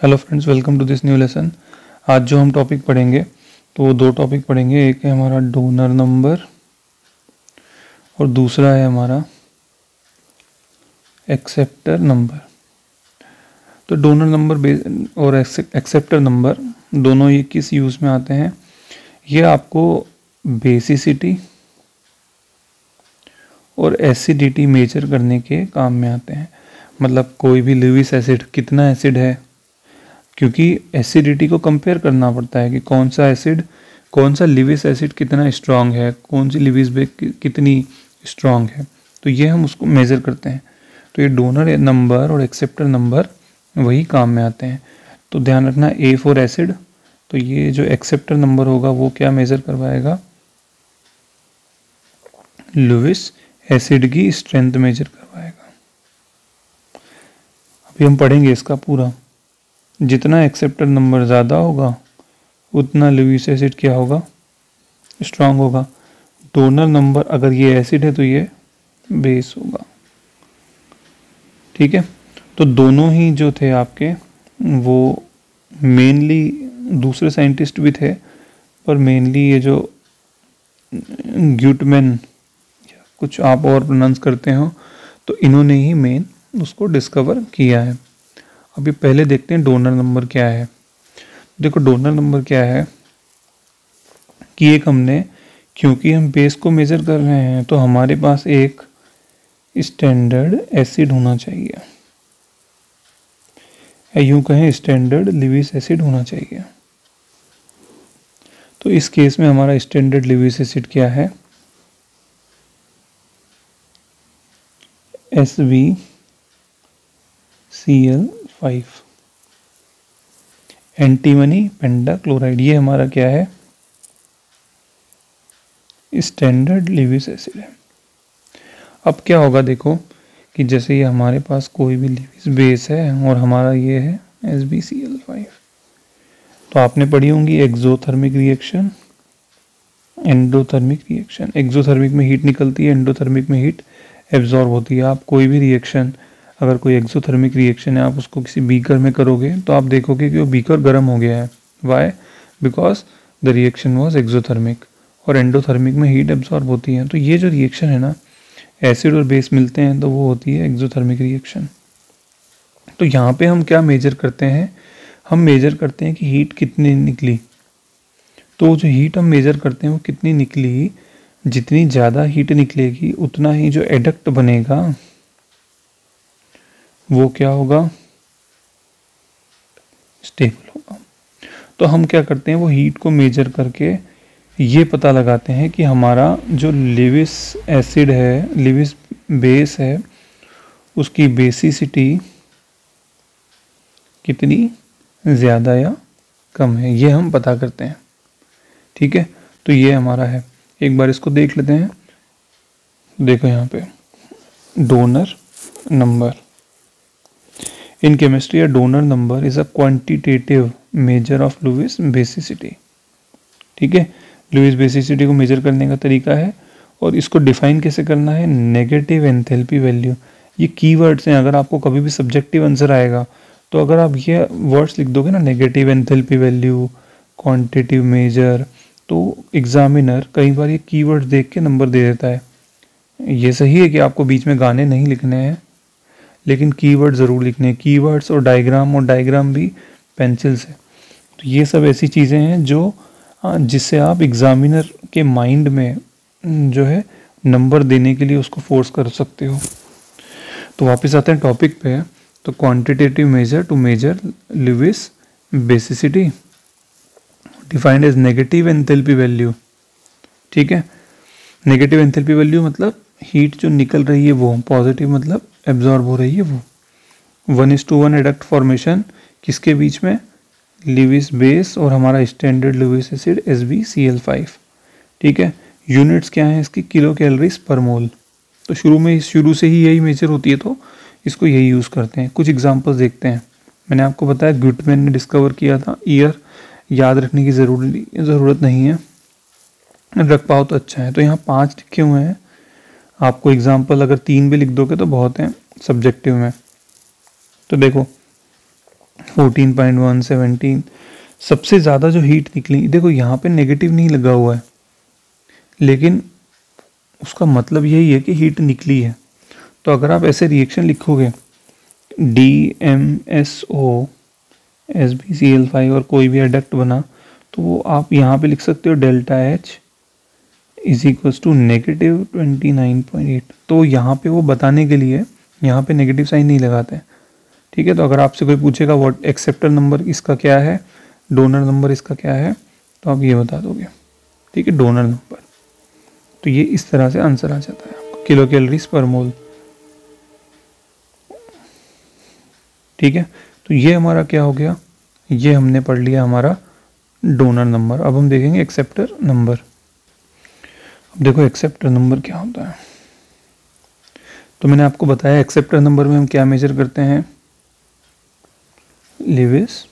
Hello friends, welcome to this new lesson. आज जो हम टॉपिक पढ़ेंगे तो वो दो टॉपिक पढ़ेंगे। एक है हमारा डोनर नंबर और दूसरा है हमारा एक्सेप्टर नंबर। तो डोनर नंबर और एक्सेप्टर नंबर दोनों ये किस यूज़ में आते हैं? ये आपको बेसिसिटी और एसिडिटी मेजर करने के काम में आते हैं। मतलब कोई भी लिविस एसिड कितना एसिड है, क्योंकि एसिडिटी को कंपेयर करना पड़ता है कि कौन सा लिविस एसिड कितना स्ट्रांग है, कौन सी लिविस बेस कितनी स्ट्रांग है। तो ये हम उसको मेज़र करते हैं। तो ये डोनर नंबर और एक्सेप्टर नंबर वही काम में आते हैं। तो ध्यान रखना, ए फॉर एसिड, तो ये जो एक्सेप्टर नंबर होगा वो क्या मेज़र करवाएगा? लुइस एसिड की स्ट्रेंथ मेजर करवाएगा। अभी हम पढ़ेंगे इसका पूरा। जितना एक्सेप्टर नंबर ज़्यादा होगा उतना लुइस एसिड क्या होगा? स्ट्रांग होगा। डोनर नंबर अगर ये एसिड है तो ये बेस होगा। ठीक है, तो दोनों ही जो थे आपके वो मेनली दूसरे साइंटिस्ट भी थे, पर मेनली ये जो ग्यूटमैन या कुछ आप और प्रोनाउंस करते हो तो इन्होंने ही मेन उसको डिस्कवर किया है। अभी पहले देखते हैं डोनर नंबर क्या है। देखो डोनर नंबर क्या है कि एक हमने, क्योंकि हम बेस को मेज़र कर रहे हैं तो हमारे पास एक स्टैंडर्ड एसिड होना चाहिए, या यूँ कहें स्टैंडर्ड लिविस एसिड होना चाहिए। तो इस केस में हमारा स्टैंडर्ड लिविस एसिड क्या है? SbCl5 antimony pentachloride. ये हमारा क्या है? स्टैंडर्ड लिविस एसिड है। अब क्या होगा, देखो कि जैसे ये हमारे पास कोई भी लिविस बेस है और हमारा ये है SbCl5, तो आपने पढ़ी होंगी exothermic reaction, endothermic reaction. Exothermic में हीट निकलती है, एंडोथर्मिक में हीट एब्जॉर्ब होती है। आप कोई भी रिएक्शन, अगर कोई एक्सोथर्मिक रिएक्शन है, आप उसको किसी बीकर में करोगे तो आप देखोगे कि वो बीकर गर्म हो गया है। Why? Because the reaction was exothermic. और एंडोथर्मिक में हीट एब्जॉर्ब होती है। तो ये जो रिएक्शन है ना, एसिड और बेस मिलते हैं तो वो होती है एक्सोथर्मिक रिएक्शन। तो यहाँ पे हम क्या मेजर करते हैं? हम मेजर करते हैं कि हीट कितनी निकली। तो जो हीट हम मेजर करते हैं वो कितनी निकली, जितनी ज़्यादा हीट निकलेगी उतना ही जो एडक्ट बनेगा वो क्या होगा? स्टेबल होगा। तो हम क्या करते हैं, वो हीट को मेजर करके ये पता लगाते हैं कि हमारा जो लिविस एसिड है, लिविस बेस है, उसकी बेसिसिटी कितनी ज़्यादा या कम है, ये हम पता करते हैं। ठीक है, तो ये हमारा है। एक बार इसको देख लेते हैं। देखो यहाँ पे donor number. In chemistry, a donor number is a quantitative measure of Lewis basicity. ठीक है, लुइस बेसिसिटी को मेजर करने का तरीका है। और इसको डिफाइन कैसे करना है? Negative enthalpy value. ये कीवर्ड्स हैं। अगर आपको कभी भी सब्जेक्टिव आंसर आएगा तो अगर आप ये वर्ड्स लिख दोगे ना, negative enthalpy value, quantitative measure, तो एग्जामिनर कई बार ये कीवर्ड्स देख के नंबर दे देता है। ये सही है कि आपको बीच में गाने नहीं लिखने हैं, लेकिन कीवर्ड ज़रूर लिखने हैं। कीवर्ड्स और डायग्राम भी पेंसिल से। तो ये सब ऐसी चीज़ें हैं जो जिससे आप एग्जामिनर के माइंड में जो है नंबर देने के लिए उसको फोर्स कर सकते हो। तो वापस आते हैं टॉपिक पे। तो quantitative measure to measure Lewis basicity defined as negative enthalpy value. ठीक है, नेगेटिव एंथैल्पी वैल्यू मतलब हीट जो निकल रही है वो, पॉजिटिव मतलब एब्जॉर्ब हो रही है वो। 1:1 एडक्ट फॉर्मेशन किसके बीच में? लिविस बेस और हमारा स्टैंडर्ड लिविस एसिड SbCl5। ठीक है, यूनिट्स क्या है इसकी? किलो कैलोरीज पर मोल। तो शुरू से ही यही मेजर होती है, तो इसको यही यूज़ करते हैं। कुछ एग्जांपल्स देखते हैं। मैंने आपको बताया ग्यूटमैन ने डिस्कवर किया था। ईयर याद रखने की ज़रूरत नहीं है, रख पाओ तो अच्छा है। तो यहाँ 5 लिखे हुए हैं। आपको एग्जाम्पल अगर 3 भी लिख दोगे तो बहुत हैं सब्जेक्टिव में। तो देखो 14.1, 17, सबसे ज़्यादा जो हीट निकली, देखो यहाँ पे नेगेटिव नहीं लगा हुआ है, लेकिन उसका मतलब यही है कि हीट निकली है। तो अगर आप ऐसे रिएक्शन लिखोगे DMSO SbCl5 और कोई भी एडक्ट बना, तो वो आप यहाँ पे लिख सकते हो delta H is equals to negative 29.8। तो यहाँ पे वो बताने के लिए यहाँ पे नेगेटिव साइन नहीं लगाते हैं, ठीक है। तो अगर आपसे कोई पूछेगा व्हाट एक्सेप्टर नंबर इसका क्या है, डोनर नंबर इसका क्या है, तो आप ये बता दोगे, ठीक है, डोनर नंबर। तो ये इस तरह से आंसर आ जाता है आपका किलो कैलोरीज पर मोल, ठीक है। तो ये हमारा क्या हो गया, ये हमने पढ़ लिया हमारा डोनर नंबर। अब हम देखेंगे एक्सेप्टर नंबर। अब देखो एक्सेप्टर नंबर क्या होता है। तो मैंने आपको बताया एक्सेप्टर नंबर में हम क्या मेजर करते हैं, लिविस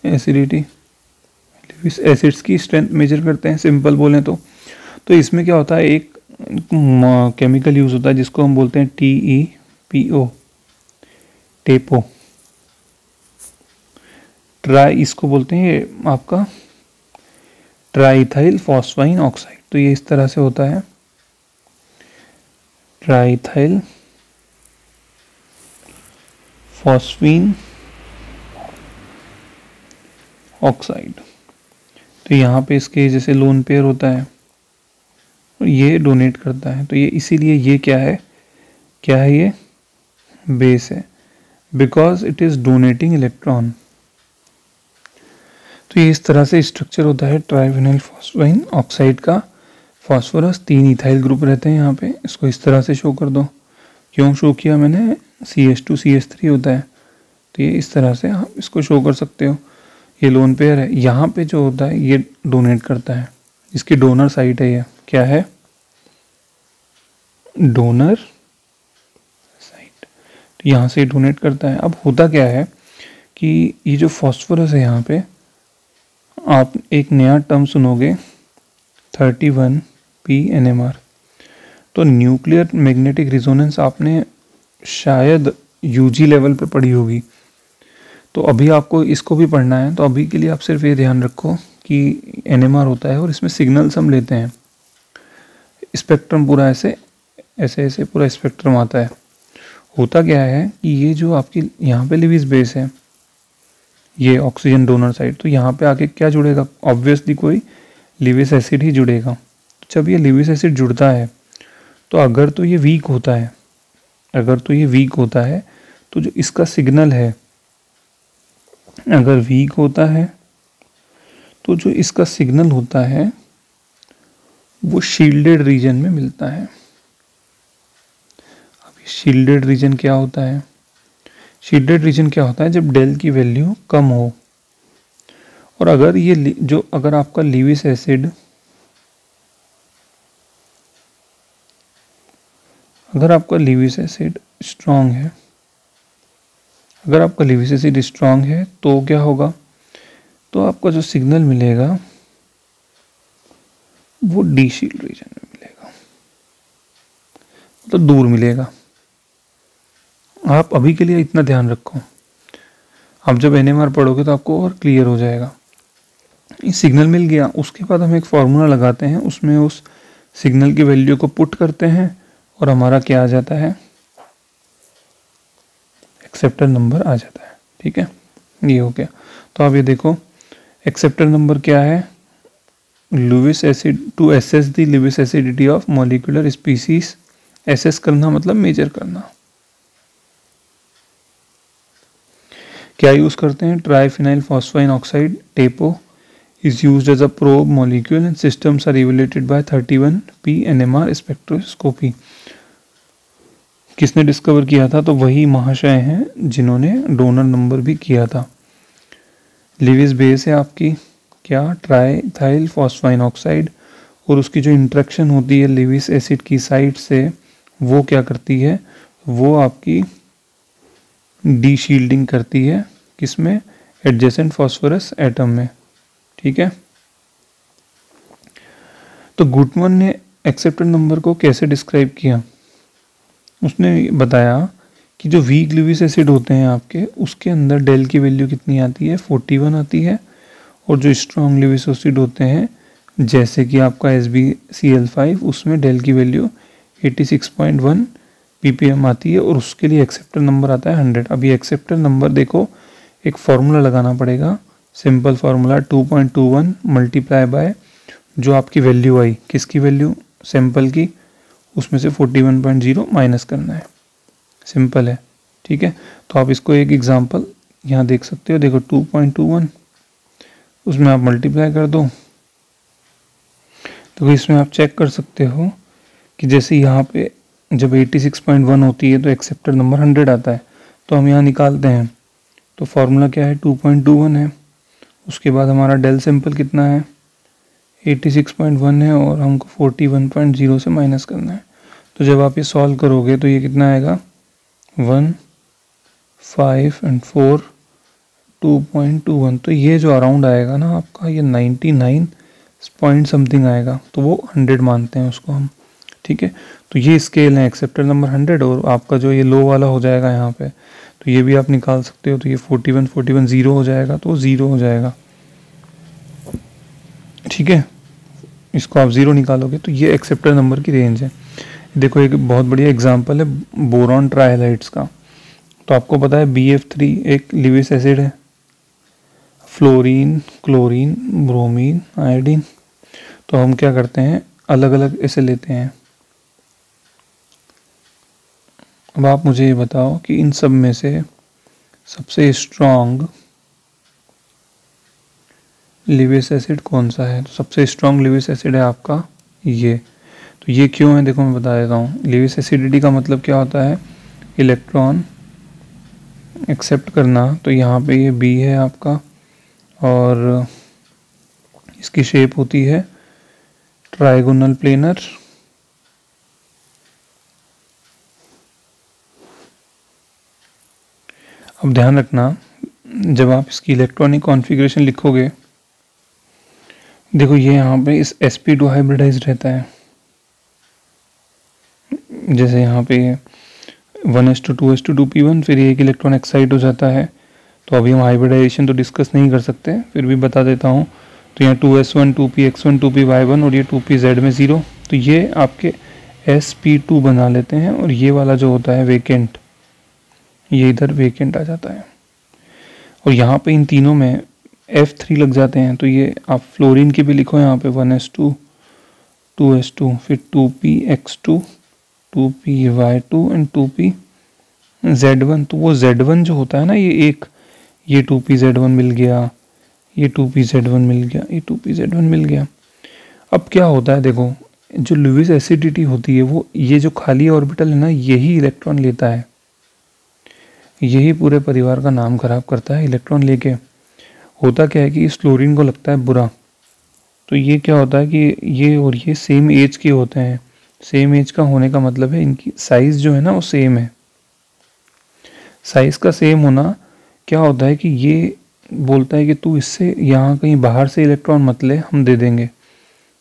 एसिडिटी, लिविस एसिड्स की स्ट्रेंथ मेजर करते हैं, सिंपल बोलें तो। तो इसमें क्या होता है, एक केमिकल यूज होता है जिसको हम बोलते हैं TEPO, टेपो। ट्राई इसको बोलते हैं आपका ट्राइथाइल फॉस्फाइन ऑक्साइड। तो ये इस तरह से होता है, ट्राइथाइल फॉस्फीन ऑक्साइड। तो यहाँ पे इसके जैसे लोन पेयर होता है, ये डोनेट करता है, तो ये इसीलिए ये क्या है ये बेस है, because it is donating electron. तो ये इस तरह से स्ट्रक्चर होता है ट्राइफिनाइल फॉस्फाइन ऑक्साइड का। फास्फोरस 3 इथाइल ग्रुप रहते हैं यहाँ पे, इसको इस तरह से शो कर दो। क्यों शो किया मैंने, CH2 CH3 होता है, तो ये इस तरह से आप इसको शो कर सकते हो। ये लोन पेयर है, यहाँ पे जो होता है ये डोनेट करता है, इसकी डोनर साइट है, ये क्या है, डोनर साइट। तो यहाँ से डोनेट करता है। अब होता क्या है कि ये जो फॉस्फोरस है, यहाँ पे आप एक नया टर्म सुनोगे 31P NMR। तो न्यूक्लियर मैग्नेटिक रिजोनेंस आपने शायद UG लेवल पे पढ़ी होगी, तो अभी आपको इसको भी पढ़ना है। तो अभी के लिए आप सिर्फ ये ध्यान रखो कि NMR होता है और इसमें सिग्नल्स हम लेते हैं, स्पेक्ट्रम पूरा ऐसे ऐसे ऐसे पूरा स्पेक्ट्रम आता है। होता क्या है कि ये जो आपकी यहाँ पे लिविस बेस है, ये ऑक्सीजन डोनर साइड, तो यहाँ पे आके क्या जुड़ेगा, ऑब्वियसली कोई लिविस एसिड ही जुड़ेगा। तो जब ये लिविस एसिड जुड़ता है, तो अगर तो ये वीक होता है, तो जो इसका सिग्नल है, अगर वीक होता है तो जो इसका सिग्नल होता है वो शील्डेड रीजन में मिलता है। अब शील्डेड रीजन क्या होता है, जब डेल की वैल्यू कम हो, और अगर ये अगर आपका लिविस एसिड स्ट्रांग है, तो क्या होगा, तो आपका जो सिग्नल मिलेगा वो डी शील्ड रीजन में मिलेगा, तो दूर मिलेगा। आप अभी के लिए इतना ध्यान रखो, आप जब NMR पढ़ोगे तो आपको और क्लियर हो जाएगा। सिग्नल मिल गया, उसके बाद हम एक फॉर्मूला लगाते हैं, उसमें उस सिग्नल की वैल्यू को पुट करते हैं और हमारा क्या आ जाता है, एक्सेप्टर नंबर आ जाता है, ठीक है। ये हो गया। तो आप ये देखो एक्सेप्टर नंबर क्या है, Lewis acid to assess the Lewis acidity of molecular species. Assess करना मतलब मेजर करना। क्या यूज करते हैं, ट्राइफिनाइल फॉस्फाइन ऑक्साइड टेपो is used as a probe molecule and systems are evaluated by 31P NMR spectroscopy। किसने डिस्कवर किया था, तो वही महाशय हैं जिन्होंने डोनर नंबर भी किया था। लिविस बेस है आपकी क्या, ट्राइथाइल फॉस्फाइन ऑक्साइड, और उसकी जो इंट्रैक्शन होती है लिविस एसिड की साइड से, वो क्या करती है, वो आपकी डी शील्डिंग करती है, किसमें, एडजेसेंट फॉस्फोरस एटम में, ठीक है। तो गुटमन ने एक्सेप्टर नंबर को कैसे डिस्क्राइब किया, उसने बताया कि जो वीक लिविस एसिड होते हैं आपके, उसके अंदर डेल की वैल्यू कितनी आती है, 41 आती है। और जो स्ट्रॉन्ग लिविस एसिड होते हैं जैसे कि आपका SbCl5, उसमें डेल की वैल्यू 86.1 ppm आती है और उसके लिए एक्सेप्टर नंबर आता है 100। अब ये एक्सेप्टर नंबर देखो, एक फॉर्मूला लगाना पड़ेगा, सिंपल फार्मूला 2.21 मल्टीप्लाई बाय जो आपकी वैल्यू आई, किसकी वैल्यू, सैंपल की, उसमें से 41.0 माइनस करना है। सिंपल है, ठीक है। तो आप इसको एक एग्जांपल यहाँ देख सकते हो, देखो 2.21 उसमें आप मल्टीप्लाई कर दो। तो इसमें आप चेक कर सकते हो कि जैसे यहाँ पे जब 86.1 होती है तो एक्सेप्टर नंबर 100 आता है, तो हम यहाँ निकालते हैं। तो फॉर्मूला क्या है, 2.21 है। उसके बाद हमारा डेल सैंपल कितना है, 86.1 है और हमको 41.0 से माइनस करना है। तो जब आप ये सॉल्व करोगे तो ये कितना आएगा, 1, 5 एंड 4, 2.21। तो ये जो अराउंड आएगा ना आपका, ये 99 पॉइंट समथिंग आएगा, तो वो 100 मानते हैं उसको हम, ठीक है। तो ये स्केल है एक्सेप्टर नंबर 100, और आपका जो ये लो वाला हो जाएगा यहाँ पे, तो ये भी आप निकाल सकते हो। तो ये 41 0 हो जाएगा, तो 0 हो जाएगा, ठीक है। इसको आप 0 निकालोगे तो ये एक्सेप्टर नंबर की रेंज है। देखो एक बहुत बढ़िया एग्जांपल है बोरॉन ट्रायलाइट्स का। तो आपको पता है BF3 एक लिविस एसिड है, फ्लोरीन, क्लोरीन, ब्रोमीन, आयोडीन। तो हम क्या करते हैं, अलग अलग ऐसे लेते हैं। अब आप मुझे ये बताओ कि इन सब में से सबसे स्ट्रॉन्ग लिविस एसिड कौन सा है। तो सबसे स्ट्रॉन्ग लिविस एसिड है आपका ये। तो ये क्यों है, देखो मैं बता देता हूँ। लिविस एसिडिटी का मतलब क्या होता है, इलेक्ट्रॉन एक्सेप्ट करना। तो यहाँ पे ये B है आपका, और इसकी शेप होती है ट्राइगोनल प्लेनर। अब ध्यान रखना, जब आप इसकी इलेक्ट्रॉनिक कॉन्फ़िगरेशन लिखोगे, देखो ये यहाँ पे इस sp2 हाइब्रिडाइज रहता है। जैसे यहाँ पे 1s2 2s2 2p1, फिर एक इलेक्ट्रॉन एक्साइट हो जाता है। तो अभी हम हाइब्रिडाइजेशन तो डिस्कस नहीं कर सकते, फिर भी बता देता हूँ। तो यहाँ 2s1 2px1 2py1 और ये 2pz में 0। तो ये आपके sp2 बना लेते हैं, और ये वाला जो होता है वेकेंट, ये इधर वेकेंट आ जाता है। और यहाँ पे इन तीनों में F3 लग जाते हैं। तो ये आप फ्लोरीन की भी लिखो यहाँ पे 1s2 2s2, फिर 2px2 2py2 एंड 2pz1। तो वो z1 जो होता है ना, ये 2pz1 मिल गया, ये 2pz1 मिल गया, ये 2pz1 मिल गया। अब क्या होता है, देखो जो लुईस एसिडिटी होती है, वो ये जो खाली ऑर्बिटल है ना, यही इलेक्ट्रॉन लेता है। यही पूरे परिवार का नाम खराब करता है इलेक्ट्रॉन लेके। होता क्या है कि इस क्लोरीन को लगता है बुरा। तो ये क्या होता है कि ये और ये सेम एज के होते हैं। सेम एज का होने का मतलब है इनकी साइज जो है ना वो सेम है। साइज का सेम होना क्या होता है कि ये बोलता है कि तू इससे यहाँ कहीं बाहर से इलेक्ट्रॉन मत ले, हम दे देंगे।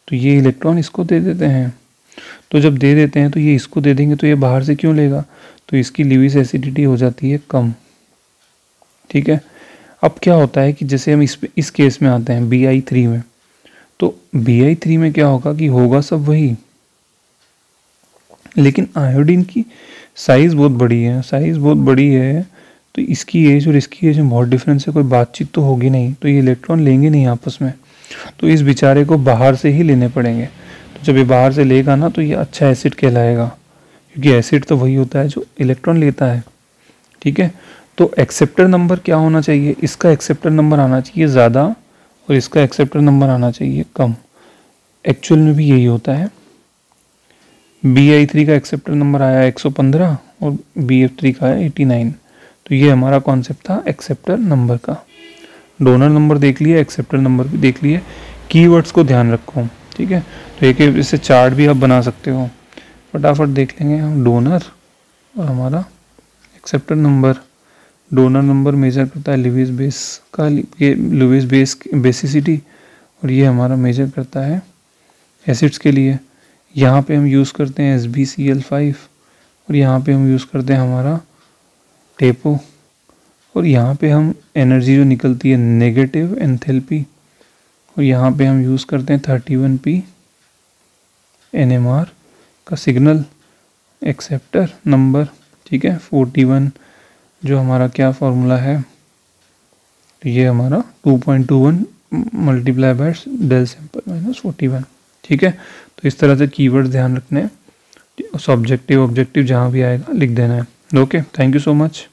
तो ये इलेक्ट्रॉन इसको दे देते हैं। तो जब दे देते हैं तो ये इसको दे देंगे, तो ये बाहर से क्यों लेगा, तो इसकी लिविस एसिडिटी हो जाती है कम, ठीक है। अब क्या होता है कि जैसे हम इस केस में आते हैं Bi3 में, तो Bi3 में क्या होगा कि होगा सब वही, लेकिन आयोडीन की साइज़ बहुत बड़ी है। तो इसकी एज और इसकी एज में बहुत डिफरेंस है, कोई बातचीत तो होगी नहीं, तो ये इलेक्ट्रॉन लेंगे नहीं आपस में। तो इस बेचारे को बाहर से ही लेने पड़ेंगे। तो जब ये बाहर से लेगा ना, तो ये अच्छा एसिड कहलाएगा, क्योंकि एसिड तो वही होता है जो इलेक्ट्रॉन लेता है, ठीक है। तो एक्सेप्टर नंबर क्या होना चाहिए, इसका एक्सेप्टर नंबर आना चाहिए ज़्यादा और इसका एक्सेप्टर नंबर आना चाहिए कम। एक्चुअल में भी यही होता है। Bi3 का एक्सेप्टर नंबर आया 115 और BF3 का है 89। तो ये हमारा कॉन्सेप्ट था एक्सेप्टर नंबर का। डोनर नंबर देख लिया, एक्सेप्टर नंबर भी देख लिए। कीवर्ड्स को ध्यान रखो, ठीक है। तो एक इससे चार्ट भी आप बना सकते हो, फटाफट देख लेंगे हम। डोनर और हमारा acceptor number. Donor number measure करता है लिविस बेस का, ये लिविस बेस बेसिसिटी, और ये हमारा मेजर करता है एसिड्स के लिए। यहाँ पे हम यूज़ करते हैं SbCl5 और यहाँ पे हम यूज़ करते हैं हमारा टेपो, और यहाँ पे हम एनर्जी जो निकलती है नेगेटिव एंथैल्पी, और यहाँ पे हम यूज़ करते हैं 31P NMR का सिग्नल एक्सेप्टर नंबर, ठीक है। 41 जो हमारा क्या फॉर्मूला है, तो ये हमारा 2.21 multiply by del sample minus 41, ठीक है। तो इस तरह से कीवर्ड ध्यान रखने हैं, सब्जेक्टिव ऑब्जेक्टिव जहाँ भी आएगा लिख देना है। Okay, thank you so much.